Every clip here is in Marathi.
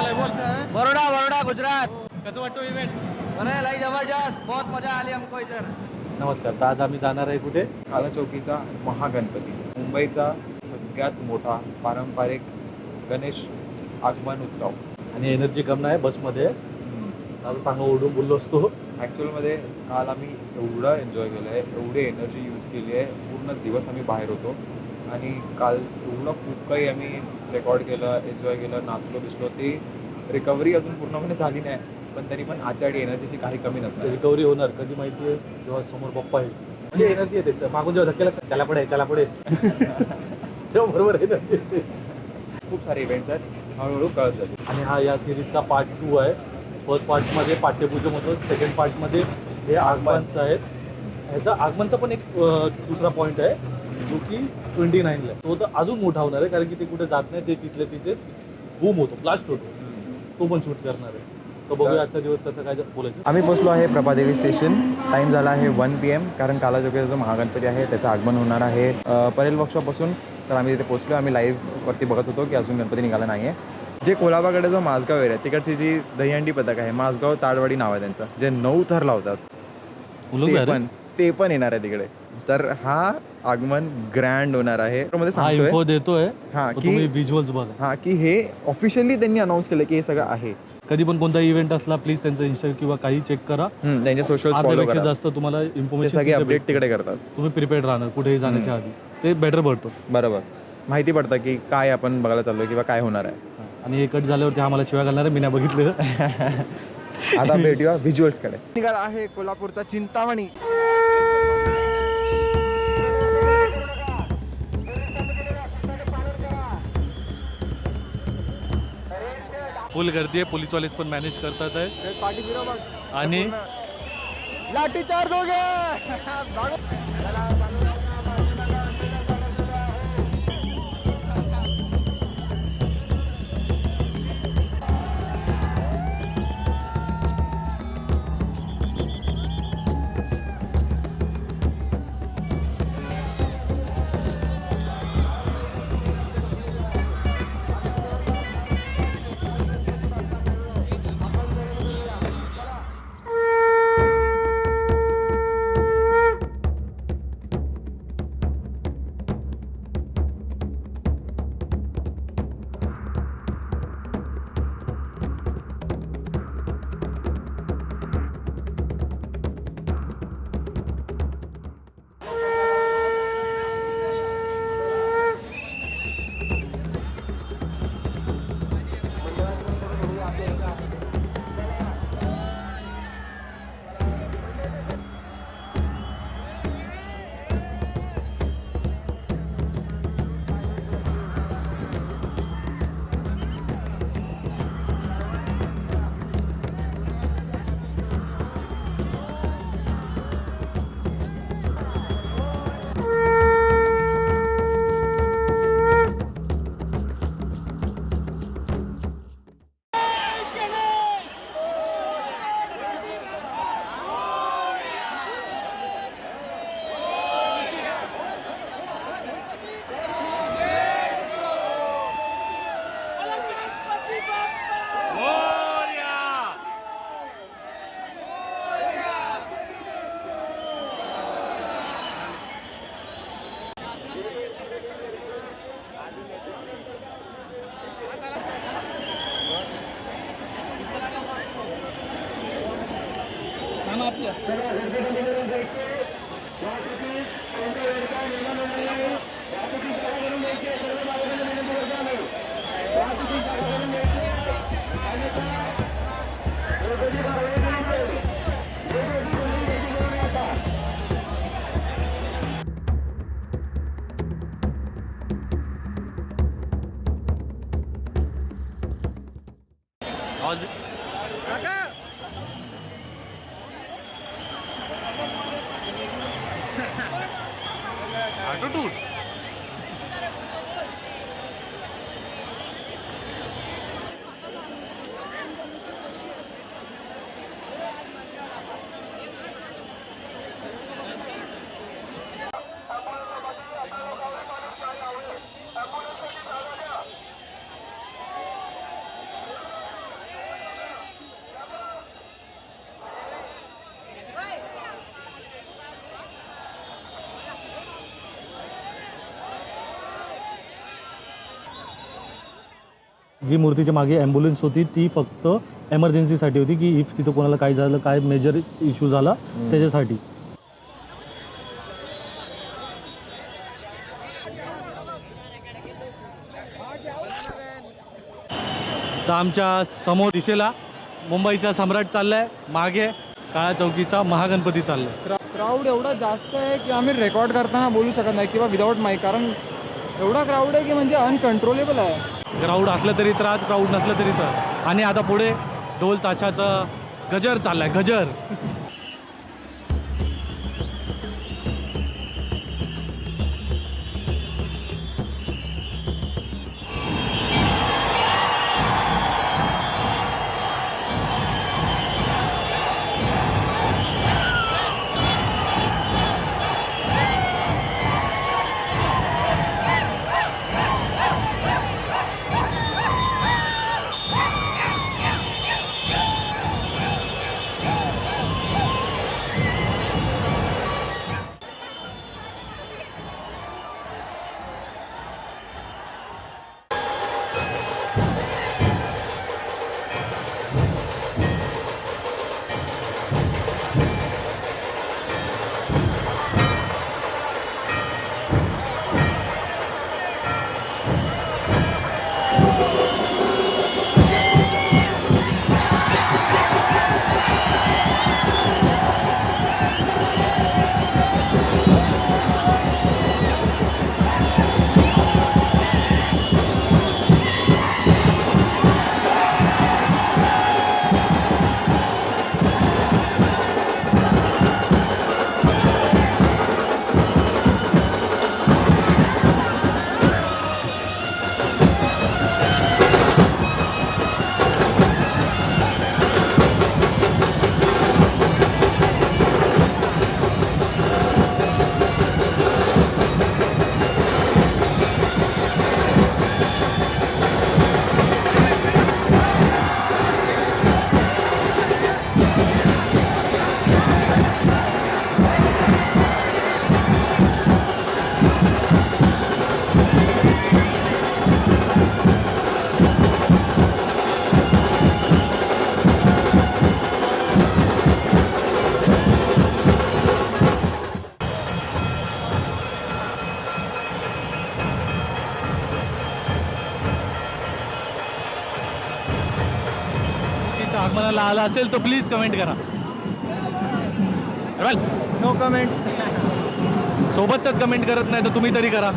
आहे बोल. बरोडा गुजरात. कसं वाटतो इव्हेंट? अरे लई जबरदस्त, बहुत मजा आली हमको इधर. नमस्कार. तर आज आम्ही जाणार आहे कुठे? काला चौकीचा महागणपती, मुंबईचा सगळ्यात मोठा पारंपरिक गणेश आगमन उत्सव. आणि एनर्जी कम नाही बसमध्ये. आज चांगलं ओढून बोललो असतो. ॲक्च्युअलमध्ये काल आम्ही एवढं एन्जॉय केलं आहे, एवढी एनर्जी यूज केली आहे. पूर्ण दिवस आम्ही बाहेर होतो आणि काल एवढं खूप काही आम्ही रेकॉर्ड केलं, एन्जॉय केलं, नाचलो बिचलो. ती रिकव्हरी अजून पूर्णपणे झाली नाही, पण तरी पण आजच्या एनर्जीची काही कमी नसणार. रिकव्हरी होणार कधी माहिती आहे? जेव्हा समोर पप्पा आहे म्हणजे एनर्जी येते. मागून जेव्हा धक्के लागतात त्याला पुढे तेव्हा बरोबर एनर्जी येते. खूप सारे इव्हेंट्स आहेत, हळूहळू कळत जाते. आणि हा या सिरीजचा पार्ट 2 आहे. फर्स्ट पार्टमध्ये पाठ्यपूजन होतं, सेकंड पार्टमध्ये हे आगमनचं आहेत. ह्याचा आगमनचा पण एक दुसरा पॉईंट आहे जो की 29ला तो तर अजून मोठा होणार आहे, कारण की ते कुठे जात नाही, ते तिथेच बूम होतो, ब्लास्ट होतो. तो पण शूट करणार आहे. तो बघूया आजचा दिवस कसं काय बोलायचं. आम्ही पोचलो आहे प्रभादेवी स्टेशन. टाईम झाला आहे 1 PM, कारण काला चौकीचा जो महागणपती आहे त्याचं आगमन होणार आहे परेल वर्कशॉपपासून. तर आम्ही तिथे पोचलो. आम्ही लाईव्हवरती बघत होतो की अजून गणपती निघाला नाही आहे. जे कोल्हापूरकडे जो माझगाव एरिया आहे तिकडची जी दहीहंडी पथक आहे, माझगाव ताडवाडी नाव आहे त्यांचं, जे 9 थर लावतात ते पण येणार आहे तिकडे. तर हा आगमन ग्रँड होणार आहे. इन्फो देतोय हां की व्हिज्युअल्स बघा. हां की हे ऑफिशियली त्यांनी अनाऊन्स केलं की हे सगळं आहे. कधी पण कोणता इव्हेंट असला प्लीज त्यांचं इन्स्टा किंवा काही चेक करा. त्यांचे सोशल फॉलो अर्ध्यापेक्षा करा. जास्त तुम्हाला इन्फॉर्मेशन सगळे अपडेट तिकडे करतात. तुम्ही प्रिपेअर्ड राहणार कुठेही जाण्याच्या आधी. ते बेटर पडतो. बरोबर, माहिती पडतं की काय आपण बघायला चाललो किंवा काय होणार आहे. आणि हे कट झाल्यावरती आम्हाला शिवाय घालणार आहे. मी नाही बघितलं. आता भेटूया व्हिज्युअल्सकडे. निघाला आहे कोल्हापूरचा चिंतामणी. फुल गर्दी आहे. पोलीसवालेच पण मॅनेज करतात आहे. आणि लाठी चार्ज हो गया. जी मूर्तीच्या मागे ॲम्ब्युलन्स होती ती फक्त एमर्जन्सीसाठी होती, की इफ तिथं कोणाला काय झालं, काय मेजर इश्यू झाला त्याच्यासाठी. तर आमच्या समोर दिशेला मुंबईचा सम्राट चाललाय, मागे काळा चौकीचा महागणपती चाललाय. क्राऊड एवढा जास्त आहे की आम्ही रेकॉर्ड करताना बोलू शकत नाही किंवा विदाऊट माईक, कारण एवढा क्राऊड आहे की म्हणजे अनकंट्रोलेबल आहे. क्राऊड असलं तरी त्रास, क्राऊड नसलं तरी त्रास. आणि आता पुढे ढोल ताशाचा गजर चाललाय, गजर. आगमनाला आला असेल तर प्लीज कमेंट करा. No comments. सोबतच कमेंट करत नाही तर तुम्ही तरी करा.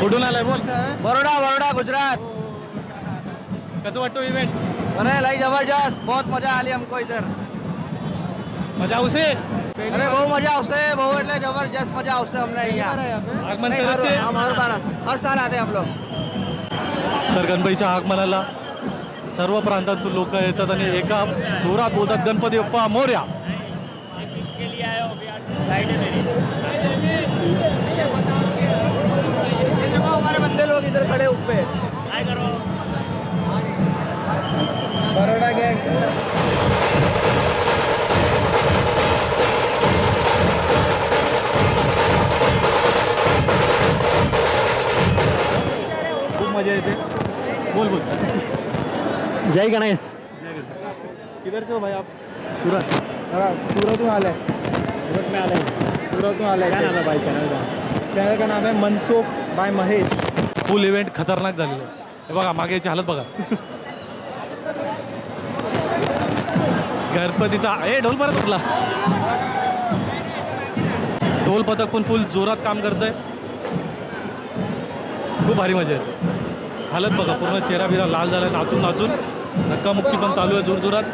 कुठून आलाय बोल. बरोडा गुजरात. कसं वाटतो इव्हेंट? अरे लाइक जबरदस्त, बहुत मजा आली हमको इधर. मजा આવશે? अरे बहुत मजा આવશે, બહુ એટલે जबरदस्त मजा આવશે हमने यहाँ. आगमन नहीं, करत છે? हम हर साल आते हैं हम लोग. तर गणपतीच्या आगमनाला सर्व प्रांतातून लोक येतात आणि एका जोरात बोलतात गणपती बाप्पा मोरया. ये देखो हमारे बंदे लोग इधर खड़े हुए. बरोडा गैंग. खूप मजा येते. बोल बोल. जय गणेश. किधर से हो भाई आप? सुरत. सूरत में आले. सूरत में आ रहे हैं. सूरत में आले. क्या नाम है भाई चैनल का? चॅनल का नाम है Mansukh by Mahesh. Full event खतरनाक झालेलं आहे. हे बघा मागे याची हालत बघा. गणपतीचा ढोल परत उठला. ढोल पथक पण फुल जोरात काम करतंय. खूप भारी मजा येते. हालत बघा पूर्ण चेहरा बिरा लाल झाला नाचून नाचून. धक्कामुक्की पण चालू आहे जोरजोरात.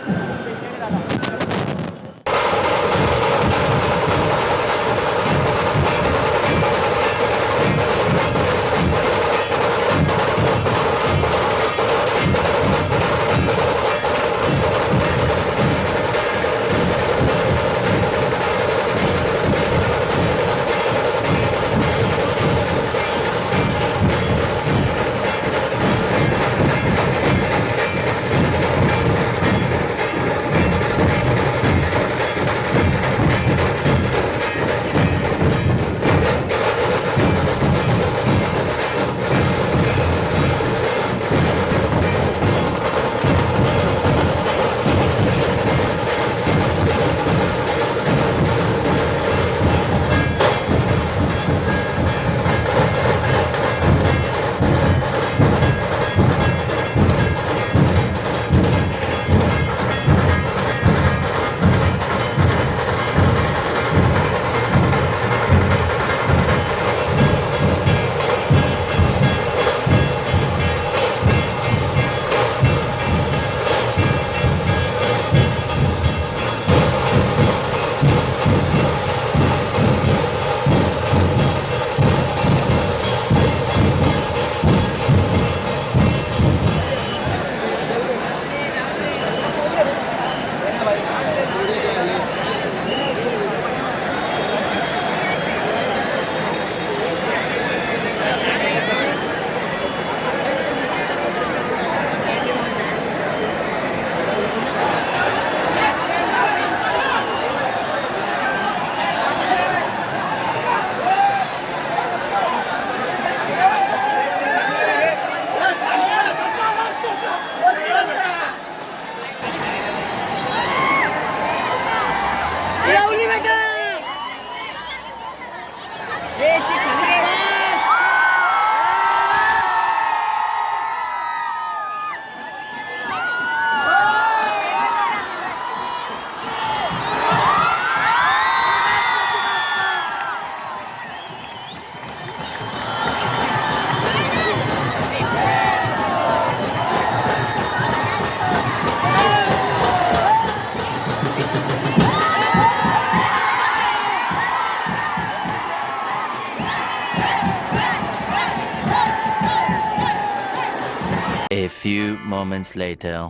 A few moments later.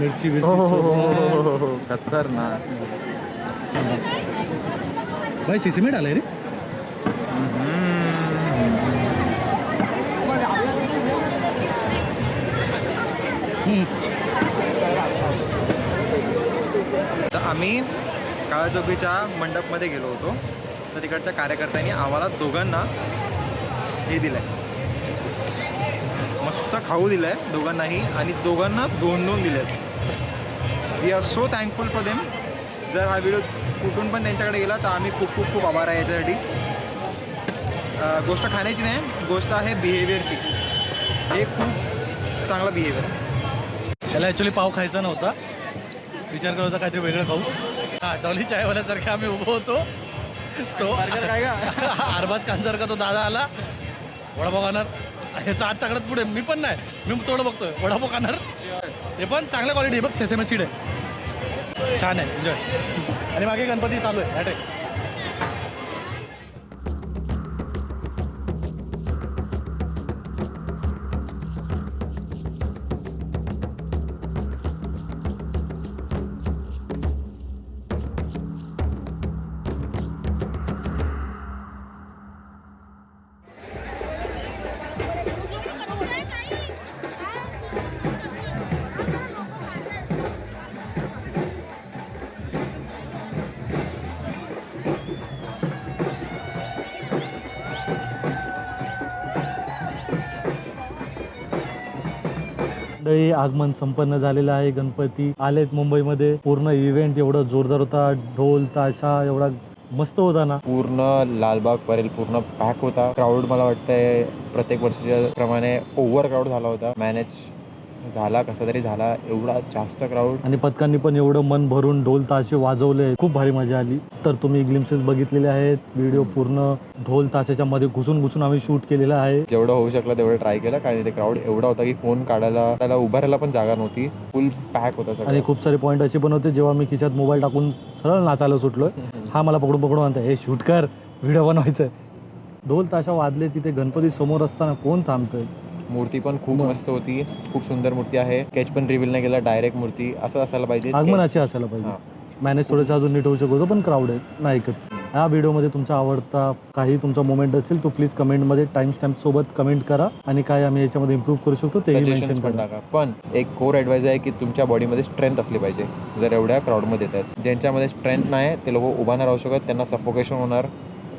मिरची खतरनाक. भाई सिसमी डाले रे. तर आम्ही काळाचौकीच्या मंडपमध्ये गेलो होतो. तर तिकडच्या कार्यकर्त्यांनी आम्हाला दोघांना हे दिलंय, मस्त खाऊ दिलंय दोघांनाही, आणि दोघांना 2-2 दिलेत. We are so thankful for them. जर हा व्हिडिओ कुठून पण त्यांच्याकडे गेला तर आम्ही खूप खूप खूप आभार आहे याच्यासाठी. गोष्ट खाण्याची नाही, गोष्ट आहे बिहेवियरची. हे खूप चांगला बिहेवियर आहे. त्याला ॲक्च्युली पाव खायचा नव्हता, विचार करत होता काहीतरी वेगळं खाऊ. हां, डॉली चायवाल्यासारखे आम्ही उभं होतो. तो अरबाज खानसारखा तो दादा आला, वडापाव खाणार. ह्याचा हात चाकडत पुढे, मी पण नाही, मी थोडं बघतोय वडापाव खाणार. हे पण चांगल्या क्वालिटी आहे बघ, सेसेमे सीड आहे, छान आहे, एन्जॉय. आणि मागे गणपती चालू आहे ॲट. मंडळी, आगमन संपन्न झालेलं आहे. गणपती आलेत मुंबईमध्ये. पूर्ण इव्हेंट एवढा जोरदार होता, ढोल ताशा एवढा मस्त होता ना. पूर्ण लालबाग परेल पूर्ण पॅक होता. क्राऊड मला वाटतंय प्रत्येक वर्षीच्या प्रमाणे ओव्हर क्राऊड झाला होता. मॅनेज झाला कसा तरी झाला, एवढा जास्त क्राऊड. आणि पथकांनी पण एवढं मन भरून ढोल ताशे वाजवले, खूप भारी मजा आली. तर तुम्ही ग्लिम्सेस बघितलेले आहेत. व्हिडिओ पूर्ण ढोल ताशाच्या मध्ये घुसून आम्ही शूट केलेला आहे. जेवढं होऊ शकलं तेवढं ट्राय केलं, कारण ते क्राऊड एवढा होता की फोन काढायला त्याला उभारायला पण जागा नव्हती. फुल पॅक होता सगळं. आणि खूप सारे पॉईंट असे पण होते, जेव्हा मी खिशात मोबाईल टाकून सरळ नाचायला सुटलो, हा मला पकडून म्हणता, हे शूट कर, व्हिडिओ बनवायचं. ढोल ताशा वाजले, तिथे गणपती समोर असताना कोण थांबतंय. मूर्ती पण खूप मस्त होती, खूप सुंदर मूर्ती आहे. स्केच पण रिव्हील नाही केला, डायरेक्ट मूर्ती असं असायला पाहिजे. आगमन असे असायला पाहिजे. मॅनेज थोडंसं अजून नीट होऊ शकतो, पण क्राऊड आहे नाही ऐकत. ह्या व्हिडिओमध्ये तुमचा आवडता काही तुमचा मोमेंट असेल तो प्लीज कमेंटमध्ये टाइम स्टॅम्प सोबत कमेंट करा, आणि काय आम्ही याच्यामध्ये इम्प्रूव्ह करू शकतो तेही मेन्शन पण करा. टाका. पण एक कोर ॲडवाइस आहे की तुमच्या बॉडीमध्ये स्ट्रेंथ असली पाहिजे. जर एवढ्या क्राऊडमध्ये येतात, ज्यांच्यामध्ये स्ट्रेंथ नाही ते लोक उभा नाही राहू शकत, त्यांना सफोकेशन होणार.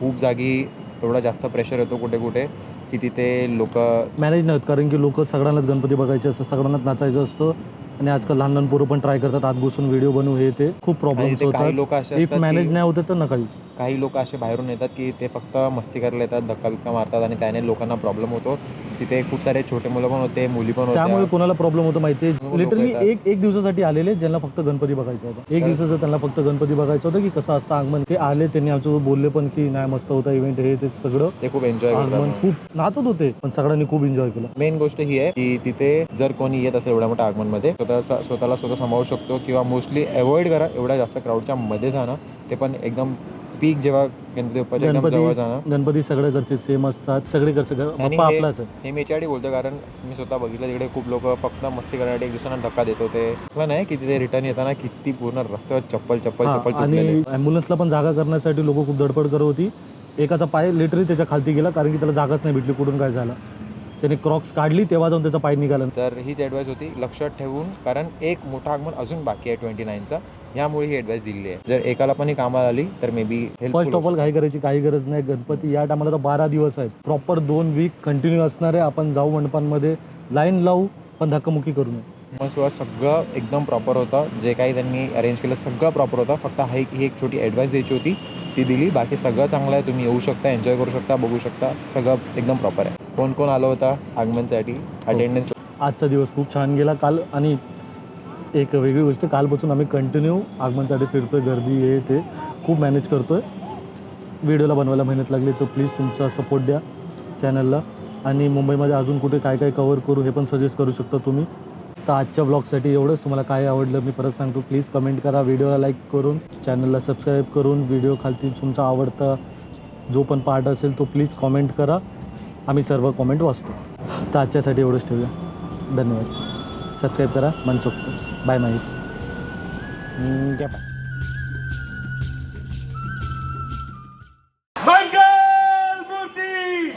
खूप जागी एवढा जास्त प्रेशर येतो कुठे कुठे की तिथे लोक मॅनेज नाही होत, कारण की लोक सगळ्यांनाच गणपती बघायचे असतं, सगळ्यांनाच नाचायचं असतं. आणि आजकाल लहान लहान पोरं पण ट्राय करतात आत बसून व्हिडिओ बनवू, हे ते खूप प्रॉब्लेम्स काही लोक होतात. असे इफ असतात मॅनेज की- नाही होतं तर नका येऊ. काही लोक असे बाहेरून येतात की ते फक्त मस्ती करायला येतात, धक्का बिक्का मारतात, आणि त्याने लोकांना प्रॉब्लेम होतो. तिथे खूप सारे छोटे मुलं पण होते, मुली पण त्यामुळे होत्या. कोणाला प्रॉब्लेम होतो माहिती आहे. लोकं लिटरली येतात. एक दिवसासाठी आलेले, ज्यांना फक्त गणपती बघायचा होता. एक दिवसाचं त्यांना फक्त गणपती बघायचं होतं की कसं असतं आगमन. ते आले, त्यांनी आमच्यासोबत बोलले पण की नाही मस्त होता इव्हेंट, हे ते सगळं. ते खूप एन्जॉय आगमन करतात. खूप नाचत होते, पण सगळ्यांनी खूप एन्जॉय केलं. मेन गोष्ट ही आहे की तिथे जर कोणी येत असेल एवढ्या मोठ्या आगमनमध्ये, स्वतःला सांभाळू शकतो, किंवा मोस्टली अवॉइड करा एवढ्या जास्त क्राऊडच्या मध्ये जाणं. ते पण एकदम पीक जेव्हा गणपती बाप्पाच्या एकदम जवळ जाणं. गणपती सगळ्याकडचे सेम असतात, सगळीकडचे आणि बाप्पा आपलाच आहे. हे मी याच्यासाठी बोलतो कारण मी स्वतः बघितलं तिकडे खूप लोक फक्त मस्ती करण्यासाठी एक दुसऱ्यांना धक्का देत होते. मला नाही की तिथे रिटर्न येताना किती पूर्ण रस्त्यावर चप्पल आणि तुटलेले. ॲम्ब्युलन्सला पण जागा करण्यासाठी लोक खूप धडपड करत होती. एकाचा पाय लिटरली त्याच्या खालती गेला, कारण की त्याला जागाच नाही भेटली, कुठून काय झालं. त्याने क्रॉक्स काढली तेव्हा जाऊन त्याचा पाय निघाला. तर हीच ॲडवाईस होती लक्षात ठेवून, कारण एक मोठा आगमन अजून बाकी आहे 29चा. यामुळे ही ॲडवाईस दिली आहे. जर एकाला पण ही कामाला आली तर may be first of all घाई करायची काही गरज नाही. गणपती या टायमाला तर 12 दिवस आहेत, प्रॉपर 2 वीक कंटिन्यू असणार आहे. आपण जाऊ मंडपांमध्ये, लाईन लावू, पण धक्कामुक्की करू नये. मग सगळं एकदम प्रॉपर होतं. जे काही त्यांनी अरेंज केलं सगळं प्रॉपर होतं. फक्त ही एक छोटी ॲडवाईस द्यायची होती, ती दिली. बाकी सगळं चांगलं आहे. तुम्ही येऊ शकता, एन्जॉय करू शकता, बघू शकता, सगळं एकदम प्रॉपर आहे. कोण कोण आलं होता आगमनसाठी अटेंडन्स? आजचा दिवस खूप छान गेला. काल आणि एक वेगळी गोष्ट, कालपासून आम्ही कंटिन्यू आगमनसाठी फिरतोय, गर्दी हे ते खूप मॅनेज करतोय. व्हिडिओला बनवायला मेहनत लागली, तर प्लीज तुमचा सपोर्ट द्या चॅनलला. आणि मुंबईमध्ये अजून कुठे काय काय कवर करू हे पण सजेस्ट करू शकता तुम्ही. तर आजच्या ब्लॉगसाठी एवढंच. तुम्हाला काय आवडलं मी परत सांगतो, प्लीज कमेंट करा, व्हिडिओला लाईक करून, चॅनलला सबस्क्राईब करून, व्हिडिओ खालती तुमचा आवडता जो पण पार्ट असेल तो प्लीज कॉमेंट करा. आम्ही सर्व कॉमेंट वाचतो. तर आजच्यासाठी एवढंच ठेवूया. धन्यवाद. सबस्क्राईब करा, मनसोक्त. बाय महेश. मंगल मूर्ति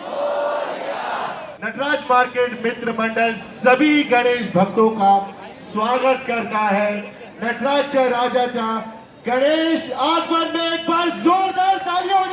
नटराज मार्केट मित्र मंडल सभी गणेश भक्तों का स्वागत करता है. नटराजच्या राजाच्या गणेश आगमन में एक बार जोरदार तालियों